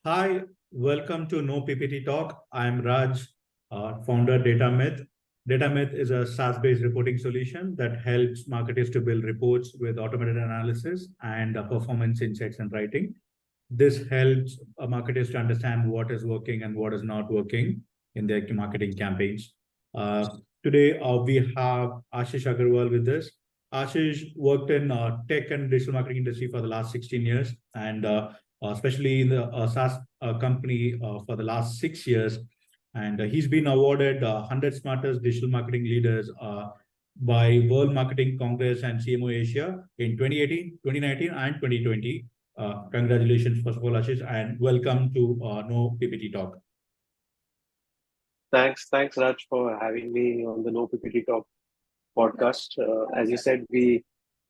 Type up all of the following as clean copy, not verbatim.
Hi, welcome to No PPT Talk. I'm Raj, founder DataMyth. DataMyth is a SaaS-based reporting solution that helps marketers to build reports with automated analysis and performance insights and writing. This helps marketers to understand what is working and what is not working in their marketing campaigns. Today, we have Ashish Agarwal with us. Ashish worked in tech and digital marketing industry for the last 16 years, and especially in the SaaS company for the last 6 years. And he's been awarded 100 Smartest Digital Marketing Leaders by World Marketing Congress and CMO Asia in 2018, 2019, and 2020. Congratulations, first of all, Ashish, and welcome to No PPT Talk. Thanks, Raj, for having me on the No PPT Talk podcast. As you said, we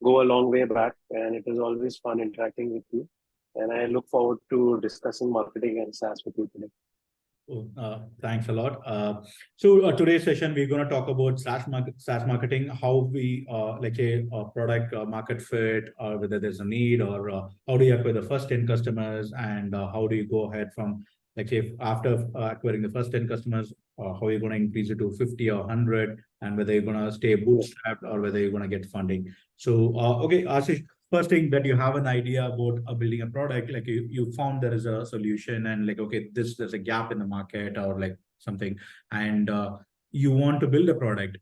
go a long way back, and it is always fun interacting with you. And I look forward to discussing marketing and SaaS with you today. Oh, thanks a lot. So today's session, we're going to talk about SaaS marketing, how we, like a product market fit, or whether there's a need, or how do you acquire the first 10 customers, and how do you go ahead from, like say, after acquiring the first 10 customers, how are you going to increase it to 50 or 100, and whether you're going to stay bootstrapped or whether you're going to get funding. So, okay, Ashish, first thing that you have an idea about building a product, like you found there is a solution and like, okay, there's a gap in the market or like something, and you want to build a product.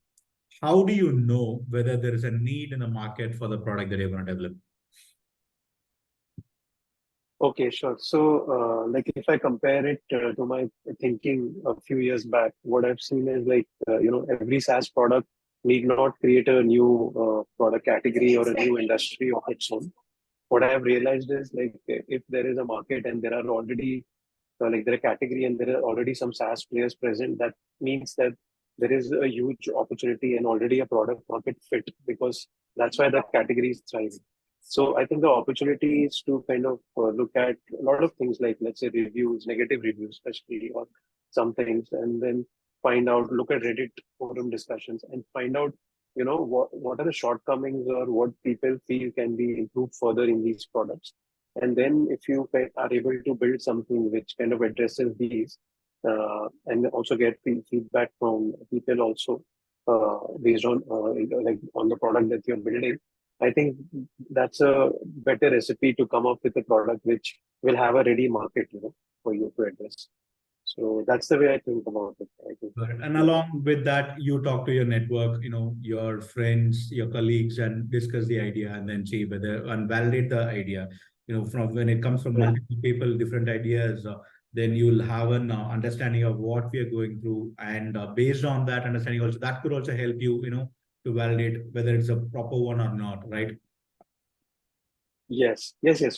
How do you know whether there is a need in the market for the product that you're going to develop? Okay, sure. So, like if I compare it to my thinking a few years back, what I've seen is like, every SaaS product need not create a new product category or a new industry of its own. What I have realized is like if there is a market and there are already like there are category and there are already some SaaS players present, that means that there is a huge opportunity and already a product market fit because that's why the category is thriving. So I think the opportunity is to kind of look at a lot of things like let's say reviews, negative reviews, especially on some things, and then find out, look at Reddit forum discussions and find out, what are the shortcomings or what people feel can be improved further in these products. And then if you are able to build something which kind of addresses these and also get feedback from people also based on like on the product that you're building, I think that's a better recipe to come up with a product which will have a ready market, for you to address. So that's the way I think about it. I think. Got it. And along with that, you talk to your network, your friends, your colleagues, and discuss the idea, and then see whether and validate the idea. From when it comes from Yeah. multiple people, different ideas, then you'll have an understanding of what we are going through, and based on that understanding, also that could also help you, to validate whether it's a proper one or not, right? Yes,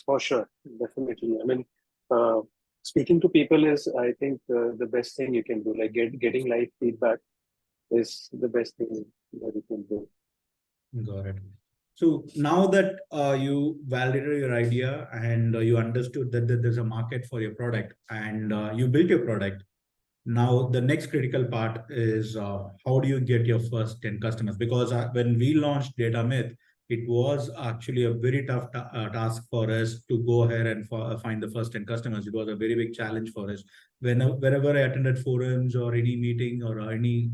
for sure. Definitely. I mean, uh, speaking to people is, I think, the best thing you can do. Like getting live feedback is the best thing that you can do. Got it. So now that you validated your idea and you understood that there's a market for your product and you built your product, now the next critical part is how do you get your first 10 customers? Because when we launched DataMyth, it was actually a very tough task for us to go ahead and find the first 10 customers. It was a very big challenge for us. Whenever I attended forums or any meeting or any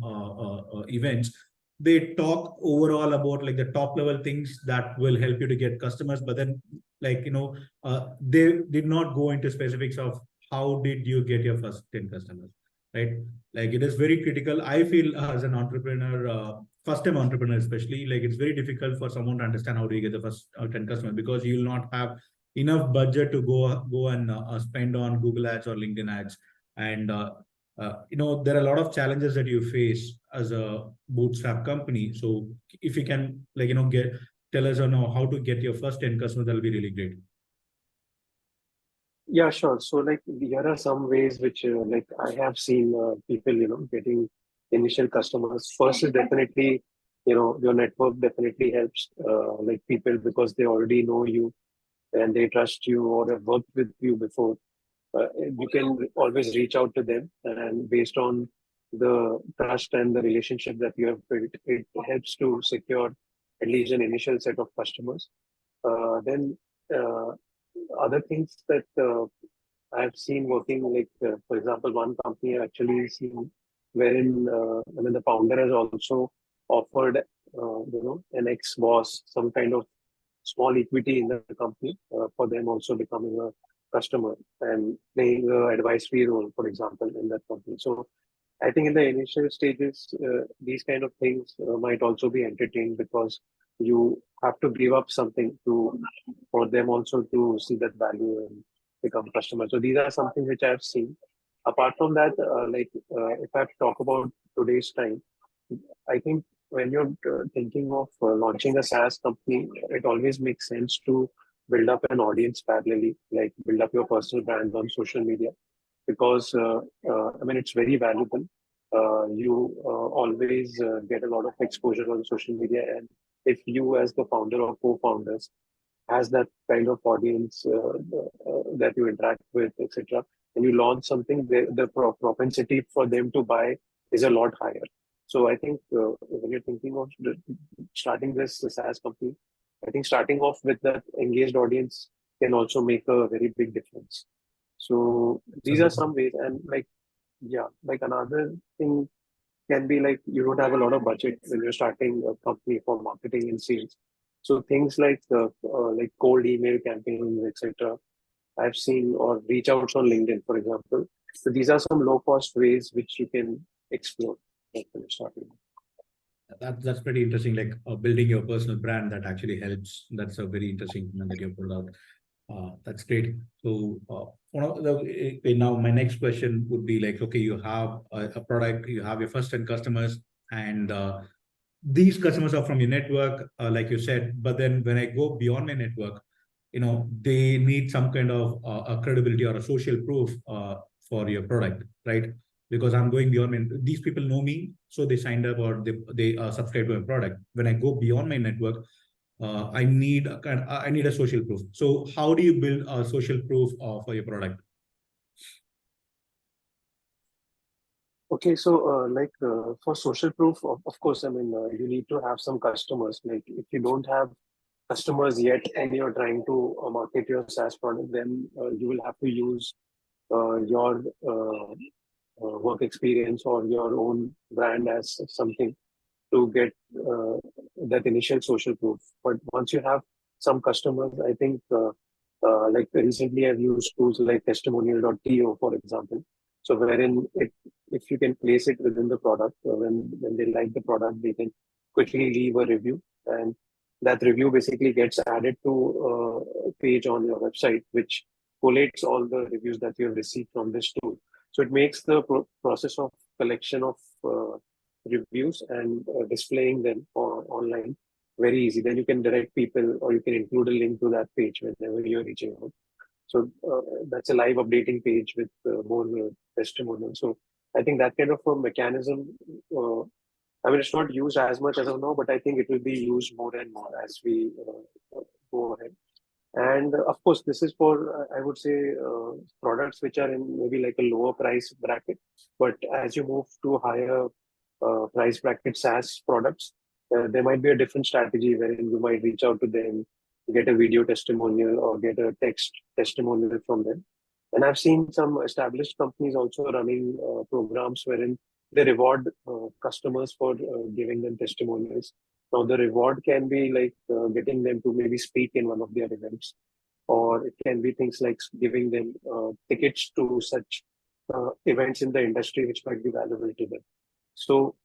events, they talk overall about like the top level things that will help you to get customers, but then like they did not go into specifics of how did you get your first 10 customers, right? Like it is very critical. I feel as an entrepreneur, first time entrepreneur especially, like it's very difficult for someone to understand how do you get the first 10 customers, because you will not have enough budget to go and spend on Google ads or LinkedIn ads. And there are a lot of challenges that you face as a bootstrap company. So if you can like get tell us or know how to get your first 10 customers, that'll be really great. Yeah, sure. So like here are some ways which like I have seen people, getting initial customers. First is definitely, your network definitely helps like people because they already know you and they trust you or have worked with you before. You can always reach out to them, and based on the trust and the relationship that you have built, it helps to secure at least an initial set of customers. Then uh, other things that I've seen working like, for example, one company I actually seen wherein the founder has also offered, an ex-boss some kind of small equity in the company for them also becoming a customer and playing a advisory role, for example, in that company. So I think in the initial stages, these kind of things might also be entertained because you have to give up something to for them also to see that value and become customers. So these are something which I've seen. Apart from that, if I have to talk about today's time, I think when you're thinking of launching a SaaS company, it always makes sense to build up an audience parallelly, like build up your personal brand on social media, because it's very valuable. You always get a lot of exposure on social media, and if you, as the founder or co-founders, has that kind of audience that you interact with, etc., and you launch something, the propensity for them to buy is a lot higher. So I think when you're thinking of starting this SaaS company, I think starting off with that engaged audience can also make a very big difference. So It's a these are good. some ways, and like another thing can be like you don't have a lot of budget when you're starting a company for marketing and sales. So things like cold email campaigns, etc. I've seen, or reach outs on LinkedIn, for example. So these are some low cost ways which you can explore when you're starting. That's pretty interesting. Like building your personal brand that actually helps. That's a very interesting thing that you pulled out. That's great. So now my next question would be like, okay, you have a product, you have your first 10 customers, and these customers are from your network, like you said. But then when I go beyond my network, they need some kind of a credibility or a social proof for your product, right? Because I'm going beyond these people know me, so they signed up or they subscribe to my product. When I go beyond my network, I need a social proof. So how do you build a social proof for your product? Okay, so for social proof, of course, you need to have some customers. Like if you don't have customers yet and you're trying to market your SaaS product, then you will have to use your work experience or your own brand as something to get that initial social proof. But once you have some customers, I think like recently I've used tools like testimonial.to, for example. So wherein if you can place it within the product, when they like the product, they can quickly leave a review, and that review basically gets added to a page on your website, which collates all the reviews that you have received from this tool. So it makes the process of collection of reviews and displaying them online very easy. Then you can direct people or you can include a link to that page whenever you're reaching out. So that's a live updating page with more testimonials. So I think that kind of a mechanism, it's not used as much as of now, but I think it will be used more and more as we go ahead. And of course, this is for, I would say, products which are in maybe like a lower price bracket. But as you move to higher price bracket SaaS products, there might be a different strategy wherein you might reach out to them, get a video testimonial or get a text testimonial from them. And I've seen some established companies also running programs wherein they reward customers for giving them testimonials. Now, the reward can be like getting them to maybe speak in one of their events, or it can be things like giving them tickets to such events in the industry which might be valuable to them. So,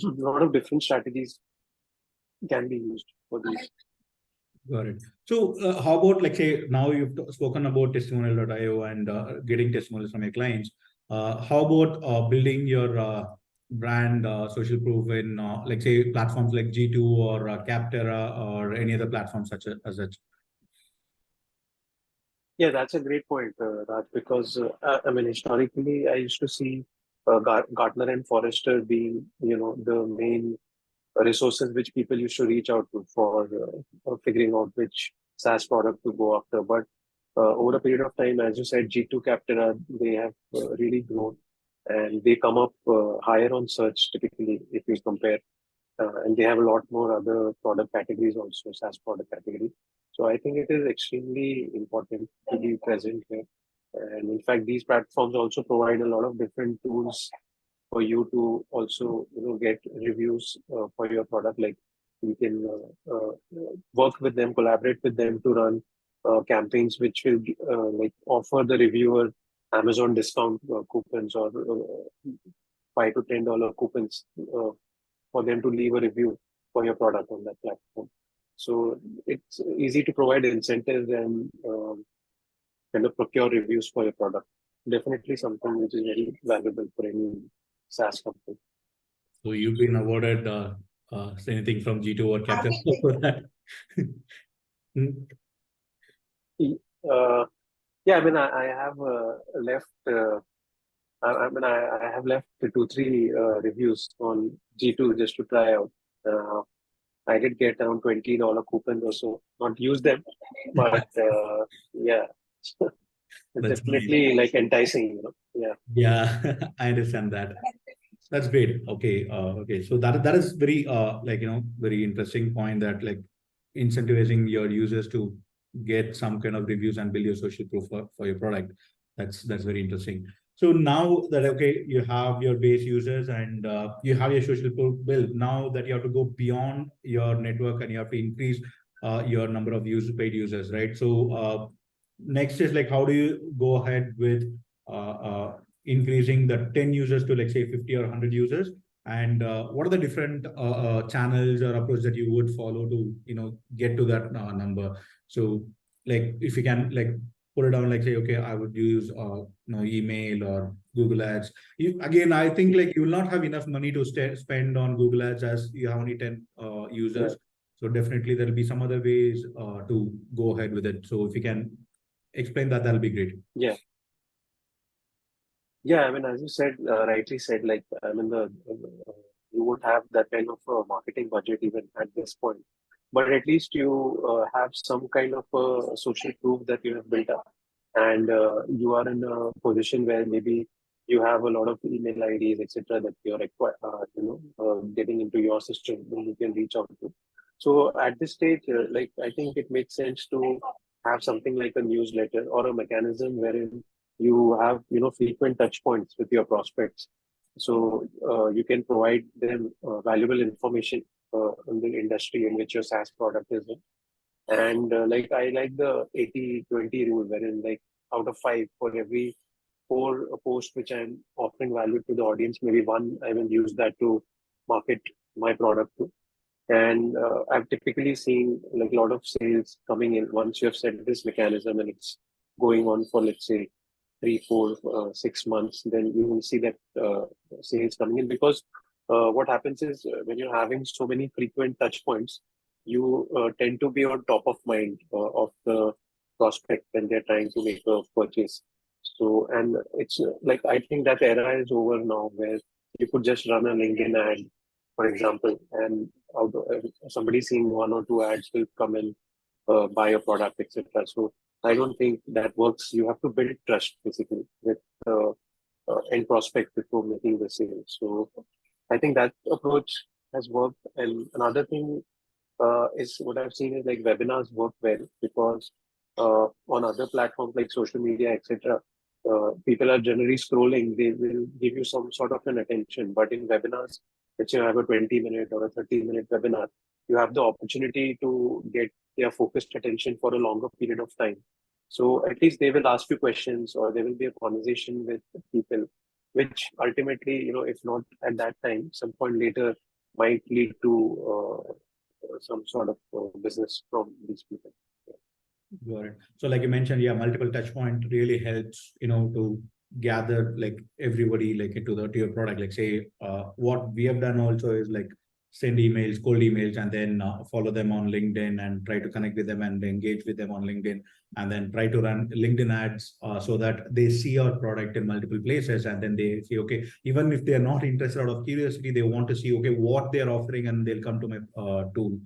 a lot of different strategies can be used for these. Got it. So how about, like, say, now you've spoken about testimonial.io and getting testimonials from your clients. How about building your brand social proof in, like, say, platforms like G2 or Capterra or any other platforms such as such? Yeah, that's a great point, Raj, because historically, I used to see Gartner and Forrester being, the main resources which people used to reach out to for figuring out which SaaS product to go after. But over a period of time, as you said, G2 Capterra, they have really grown, and they come up higher on search typically if you compare. And they have a lot more other product categories also, SaaS product category. So I think it is extremely important to be present here. And in fact, these platforms also provide a lot of different tools for you to also get reviews for your product. Like you can work with them, collaborate with them to run campaigns which will like offer the reviewer Amazon discount coupons or $5 to $10 coupons for them to leave a review for your product on that platform. So it's easy to provide incentives and kind of procure reviews for your product. Definitely something which is very valuable for any SaaS company. So you've been awarded anything from G2 or Captain for that? Uh, yeah, I mean, I have left. I have left 2, 3 reviews on G2 just to try out. I did get around $20 coupons or so. Not use them, but yeah, it's That's nice. definitely like enticing. Yeah. Yeah, I understand that. That's great. Okay. Okay. So that is very very interesting point, that like incentivizing your users to get some kind of reviews and build your social proof for your product. That's very interesting. So now that okay, you have your base users and you have your social proof built. Now that you have to go beyond your network and you have to increase your number of paid users, right? So next is like, how do you go ahead with increasing the 10 users to, like, say, 50 or 100 users? And what are the different channels or approach that you would follow to, get to that number? So, like, if you can, like, put it down, like, say, okay, I would use, email or Google Ads. Again, I think like you will not have enough money to spend on Google Ads as you have only 10 users. So definitely there will be some other ways to go ahead with it. So if you can explain that, that'll be great. Yeah. Yeah, I mean, as you said, rightly said, like, I mean, you won't have that kind of marketing budget even at this point, but at least you have some kind of social proof that you have built up, and you are in a position where maybe you have a lot of email IDs, etc., that you're getting into your system and you can reach out to. So at this stage, like, I think it makes sense to have something like a newsletter or a mechanism wherein you have frequent touch points with your prospects, so you can provide them valuable information on the industry in which your SaaS product is in. And like, I like the 80-20 rule, wherein like out of 5, for every 4 posts which I'm offering value to the audience, maybe 1 I will use that to market my product to. And I've typically seen like a lot of sales coming in once you have set this mechanism and it's going on for, let's say, 3, 4, 6 months. Then you will see that sales coming in, because what happens is, when you're having so many frequent touch points, you tend to be on top of mind of the prospect when they're trying to make a purchase. So, and it's like, I think that era is over now, where you could just run a LinkedIn ad, for example, and somebody seeing 1 or 2 ads will come and buy a product, etc. So I don't think that works. You have to build trust basically with end prospect before making the sale. So I think that approach has worked. And another thing is, what I've seen is like webinars work well, because on other platforms like social media, etc., people are generally scrolling. They will give you some sort of an attention. But in webinars, let's say you have a 20-minute or a 30-minute webinar, you have the opportunity to get their focused attention for a longer period of time. So at least they will ask you questions, or there will be a conversation with people, which ultimately, if not at that time, some point later, might lead to some sort of business from these people. Got it. So like you mentioned, yeah, multiple touch point really helps, to gather like everybody like into to your product. Like, say, what we have done also is like send emails, cold emails, and then follow them on LinkedIn and try to connect with them and engage with them on LinkedIn, and then try to run LinkedIn ads so that they see our product in multiple places, and then they see, okay, even if they are not interested out of curiosity, they want to see, okay, what they are offering, and they'll come to my tool.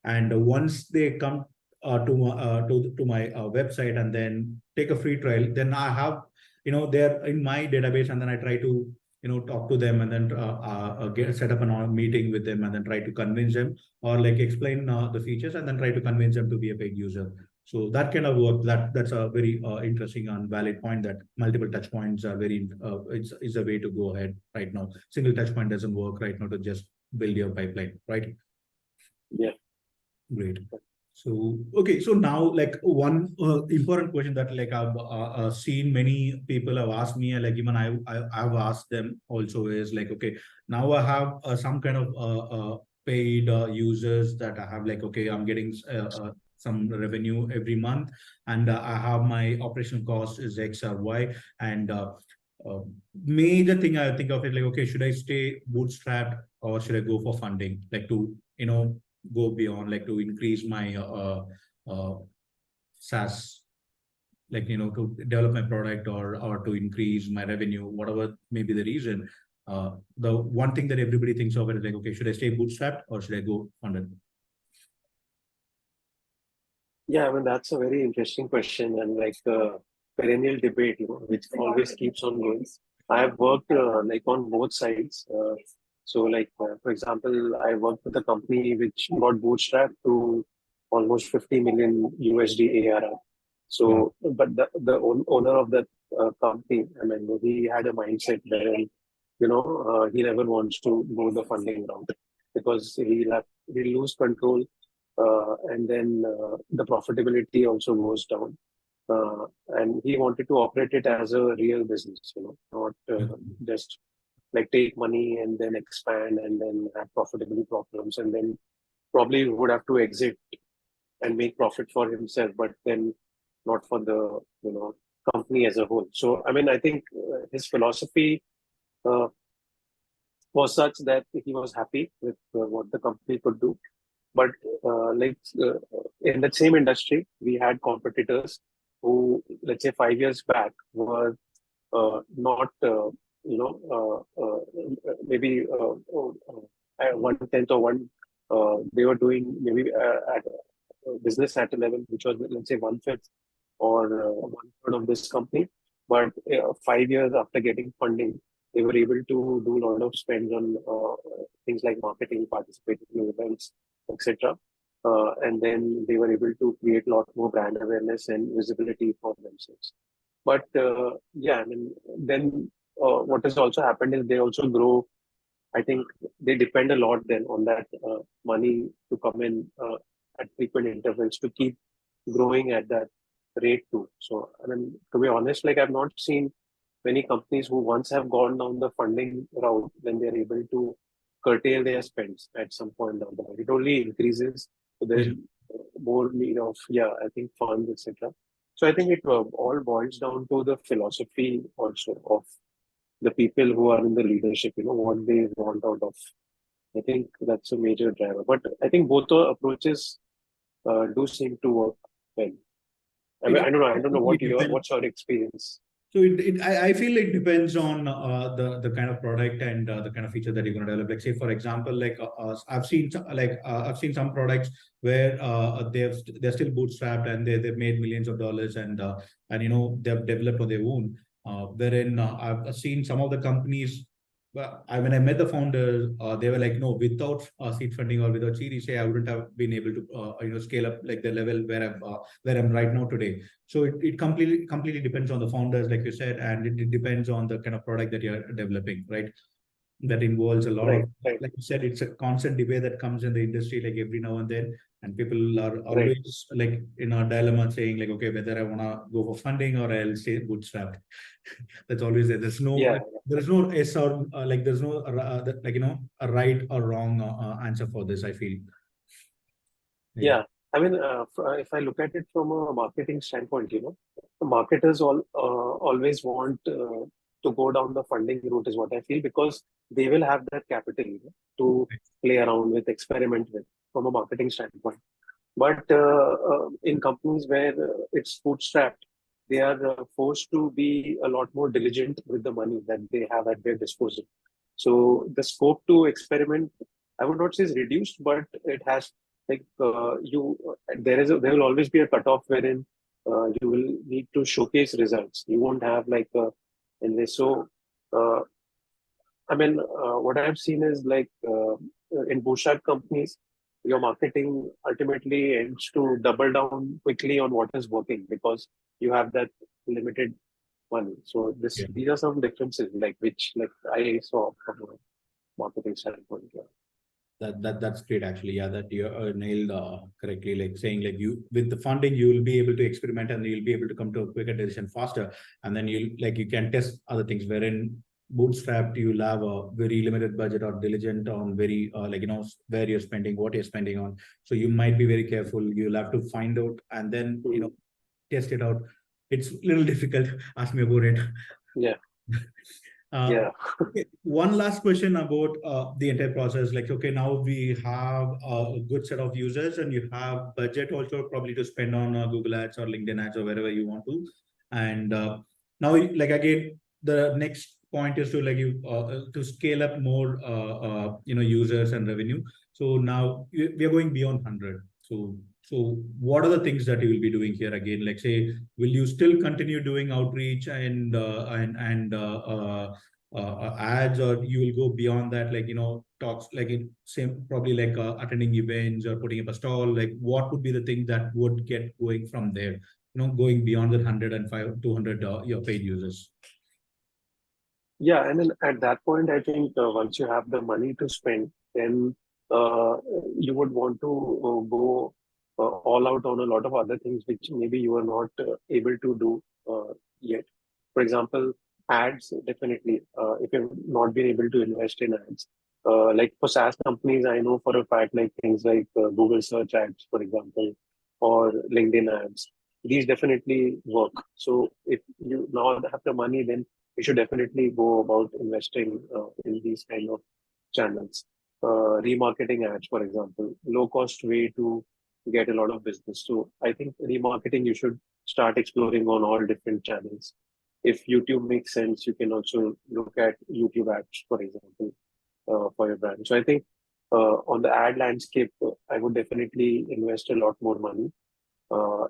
And once they come to my website and then take a free trial, then I have, they're in my database, and then I try to talk to them, and then get set up a meeting with them, and then try to convince them, or like explain the features, and then try to convince them to be a paid user. So that kind of work, that's a very interesting and valid point, that multiple touch points are very it's a way to go ahead right now. Single touch point doesn't work right now to just build your pipeline, right? Yeah. Great. So, okay, so now like one important question that like I've seen many people have asked me, like even I've asked them also, is like, okay, now I have some kind of paid users that I have, like, okay, I'm getting some revenue every month, and I have my operational cost is X or Y, and uh, major thing I think of it like, okay, should I stay bootstrapped or should I go for funding, like to, go beyond, like to increase my SaaS, like to develop my product, or to increase my revenue, whatever may be the reason. The one thing that everybody thinks of it is like, okay, should I stay bootstrapped or should I go funded? Yeah, I mean, that's a very interesting question and like a perennial debate, which always keeps on going. I have worked like on both sides. So, like for example, I worked with a company which got bootstrapped to almost 50 million USD ARR. Wow. So, but the owner of that company, I mean, he had a mindset wherein, he never wants to go the funding route because he'll lose control, and then the profitability also goes down. And he wanted to operate it as a real business, not just like take money and then expand and then have profitability problems, and then probably would have to exit and make profit for himself, but then not for the company as a whole. So I mean, I think his philosophy uh, was such that he was happy with what the company could do. But in that same industry, we had competitors who, let's say, 5 years back, were not, maybe 1/10 or one. They were doing maybe at business at a level which was, let's say, 1/5 or 1/3 of this company. But 5 years after getting funding, they were able to do a lot of spends on things like marketing, participating in events, etc. And then they were able to create a lot more brand awareness and visibility for themselves. But yeah, I mean, then what has also happened is they also grow. I think they depend a lot then on that money to come in at frequent intervals to keep growing at that rate too. So, I mean, to be honest, like I've not seen many companies who once have gone down the funding route, then they're able to curtail their spends at some point down the line. It only increases. So there's Yeah. more need of, yeah, I think funds, etc. So I think it all boils down to the philosophy also of the people who are in the leadership, what they want out of. I think that's a major driver. But I think both the approaches do seem to work well. I mean, It I don't know completely depends. what's your experience. So I feel it depends on the kind of product and the kind of feature that you're going to develop. Like say, for example, like I've seen some products where they're still bootstrapped and they've made millions of dollars, and they've developed on their own. Wherein I've seen some of the companies. Well, when I met the founders, they were like, no, without seed funding or without Series A, I wouldn't have been able to scale up like the level where I'm right now today. So it completely depends on the founders, like you said, and it depends on the kind of product that you're developing, right? That involves a lot of, Right, right, like you said, it's a constant debate that comes in the industry, like every now and then, and people are right. always like in a dilemma, saying like, okay, whether I want to go for funding or I'll stay bootstrapped. That's always there. Yeah, There's no yes or like there's no like a right or wrong answer for this, I feel. Yeah. yeah. I mean, if I look at it from a marketing standpoint, the marketers always want to go down the funding route, is what I feel, because they will have that capital, to play around with, experiment with from a marketing standpoint. But in companies where it's bootstrapped, they are forced to be a lot more diligent with the money that they have at their disposal. So the scope to experiment, I would not say is reduced, but it has, like there will always be a cutoff wherein you will need to showcase results. You won't have like and so uh, I mean, what I've seen is like in bootstrap companies, your marketing ultimately ends to double down quickly on what is working because you have that limited money. So Yeah. these are some differences like which like I saw from a marketing standpoint. Yeah. That's great actually. Yeah, that you nailed correctly. Like saying like you with the funding you will be able to experiment and you'll be able to come to a quicker decision faster, and then you can test other things. Wherein bootstrapped you'll have a very limited budget or diligent on very where you're spending, what you're spending on. So you might be very careful. You'll have to find out and then Mm. test it out. It's a little difficult. Ask me about it. Yeah. Uh, Yeah. okay, one last question about the entire process. Like, okay, now we have a good set of users, and you have budget also probably to spend on Google Ads or LinkedIn Ads or wherever you want to. And now, like again, the next point is to to scale up more, users and revenue. So now we are going beyond 100. So what are the things that you will be doing here again? Like, say, will you still continue doing outreach and ads, or you will go beyond that, like talks, like in same probably like attending events or putting up a stall? Like, what would be the thing that would get going from there, going beyond the 105 200 your paid users? Yeah, and then at that point, I think once you have the money to spend, then uh, you would want to go all out on a lot of other things which maybe you are not able to do yet. For example, ads, definitely. If you've not been able to invest in ads, like for SaaS companies, I know for a fact, like things like Google search ads, for example, or LinkedIn ads, these definitely work. So if you now have the money, then you should definitely go about investing in these kind of channels. Remarketing ads, for example, low cost way to get a lot of business. So I think remarketing you should start exploring on all different channels. If YouTube makes sense, you can also look at YouTube ads, for example, for your brand. So I think on the ad landscape, I would definitely invest a lot more money.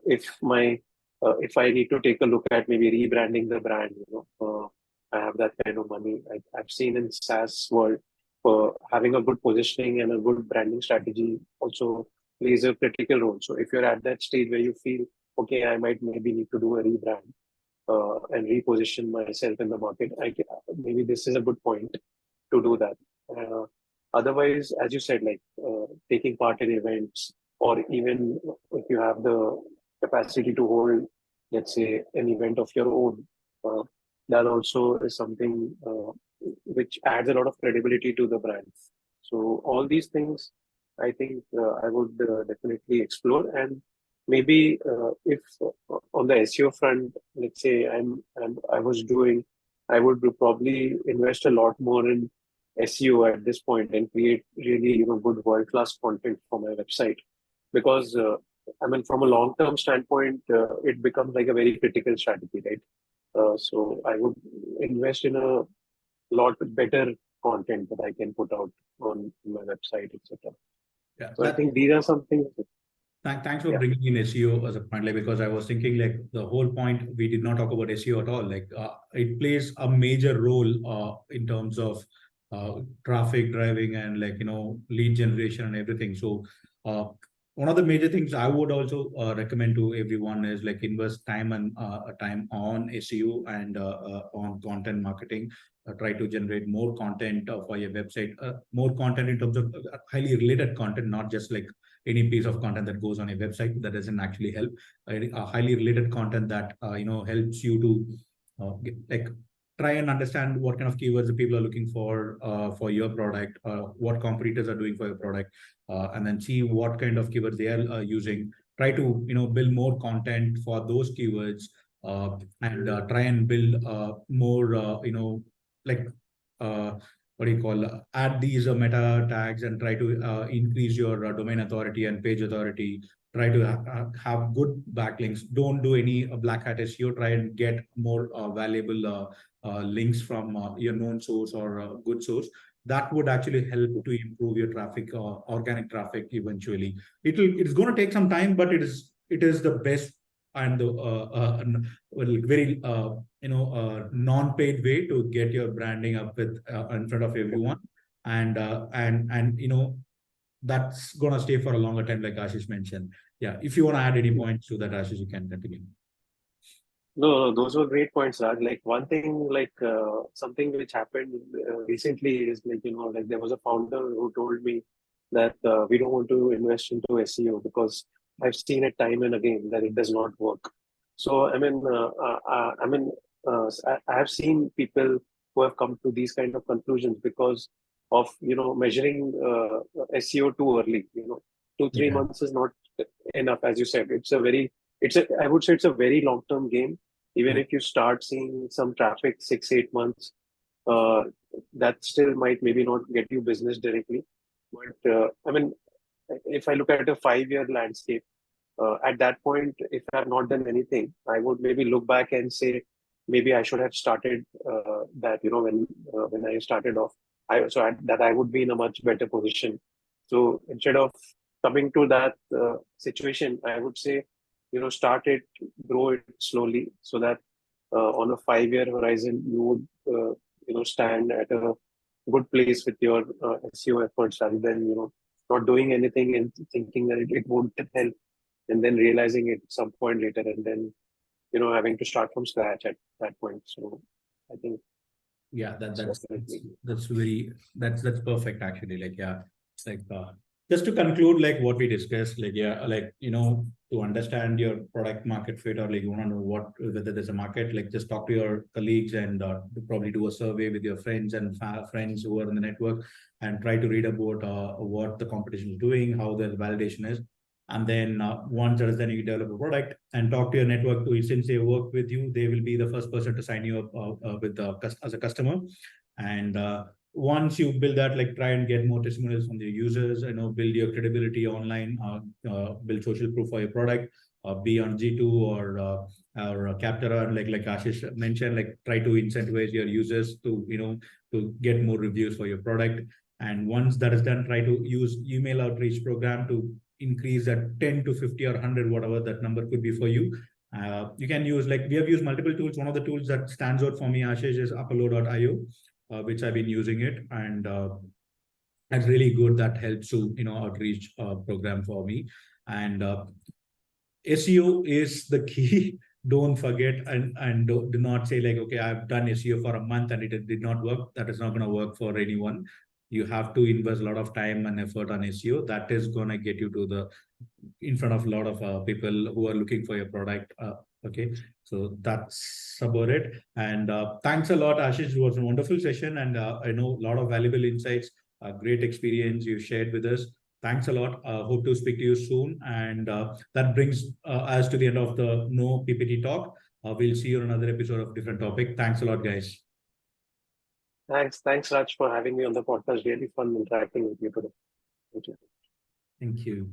If I need to take a look at maybe rebranding the brand, I have that kind of money. I've seen in SaaS world, having a good positioning and a good branding strategy also plays a critical role. So if you're at that stage where you feel, okay, I might maybe need to do a rebrand and reposition myself in the market, maybe this is a good point to do that. Uh, Otherwise, as you said, like taking part in events, or even if you have the capacity to hold, let's say, an event of your own, uh, that also is something which adds a lot of credibility to the brand. So all these things, I think I would definitely explore. And maybe if on the SEO front, let's say I was doing, I would probably invest a lot more in SEO at this point and create really good world class content for my website, because I mean from a long term standpoint it becomes like a very critical strategy, right? So I would invest in a lot better content that I can put out on my website, etc. Yeah, So I think these are some things. thanks for Yeah. bringing in SEO as a point, like, because I was thinking like the whole point we did not talk about SEO at all. Like, it plays a major role in terms of traffic driving and lead generation and everything. So uh, one of the major things I would also recommend to everyone is like invest time on SEO and on content marketing. Try to generate more content for your website, more content in terms of highly related content, not just like any piece of content that goes on a website that doesn't actually help. Highly related content that helps you to like try and understand what kind of keywords the people are looking for your product, what competitors are doing for your product, and then see what kind of keywords they are using. Try to build more content for those keywords, and try and build more like uh, what do you call add these meta tags and try to increase your domain authority and page authority. Try to have good backlinks. Don't do any black hat SEO. Try and get more valuable links from your known source or good source. That would actually help to improve your traffic, organic traffic. Eventually it's going to take some time, but it is the best and the well, very non-paid way to get your branding up with in front of everyone. And that's gonna stay for a longer time, like Ashish mentioned. Yeah, if you want to add any points to that, Ashish, you can continue. No, those were great points, Raj. Like one thing, like something which happened recently is like, like there was a founder who told me that we don't want to invest into SEO because I've seen it time and again that it does not work. So I have seen people who have come to these kind of conclusions because of measuring SEO too early. 2 3 Yeah, months is not enough, as you said. I would say it's a very long term game. Even yeah, if you start seeing some traffic 6 8 months, uh, that still might maybe not get you business directly. But if I look at a 5 year landscape, at that point, if I have not done anything, I would maybe look back and say maybe I should have started that. When I started off, that I would be in a much better position. So instead of coming to that situation, I would say start it, grow it slowly, so that on a 5 year horizon you would stand at a good place with your SEO efforts, rather than not doing anything and thinking that it won't help, and then realizing it some point later, and then having to start from scratch at that point. So I think yeah. That it's that's that's definitely. that's very that's perfect actually. Like, yeah, it's like just to conclude, like what we discussed, like, yeah, like, to understand your product market fit, or like you want to know whether there's a market, like just talk to your colleagues and probably do a survey with your friends and friends who are in the network, and try to read about what the competition is doing, how their validation is. And then once that is done, you develop a product and talk to your network to, since they work with you, they will be the first person to sign you up with as a customer. And once you build that, like try and get more testimonials from the users, build your credibility online, build social proof for your product, be on G2 or Capterra, and like Ashish mentioned, like try to incentivize your users to to get more reviews for your product. And once that is done, try to use email outreach program to increase that 10 to 50 or 100, whatever that number could be for you. You can use, like we have used multiple tools. One of the tools that stands out for me, Ashish, is Apollo.io, which I've been using it, and that's really good. That helps to outreach program for me. And SEO is the key. Don't forget, and do not say like, okay, I've done SEO for a month and it did not work. That is not going to work for anyone. You have to invest a lot of time and effort on SEO. That is going to get you to the in front of a lot of people who are looking for your product. Okay, so that's about it. And thanks a lot, Ashish. It was a wonderful session, and I know a lot of valuable insights, great experience you shared with us. Thanks a lot. Hope to speak to you soon. And that brings us to the end of the No PPT talk. We'll see you on another episode of different topic. Thanks a lot, guys. Thanks, Raj, for having me on the podcast. Really fun interacting with you today. Thank you. Thank you.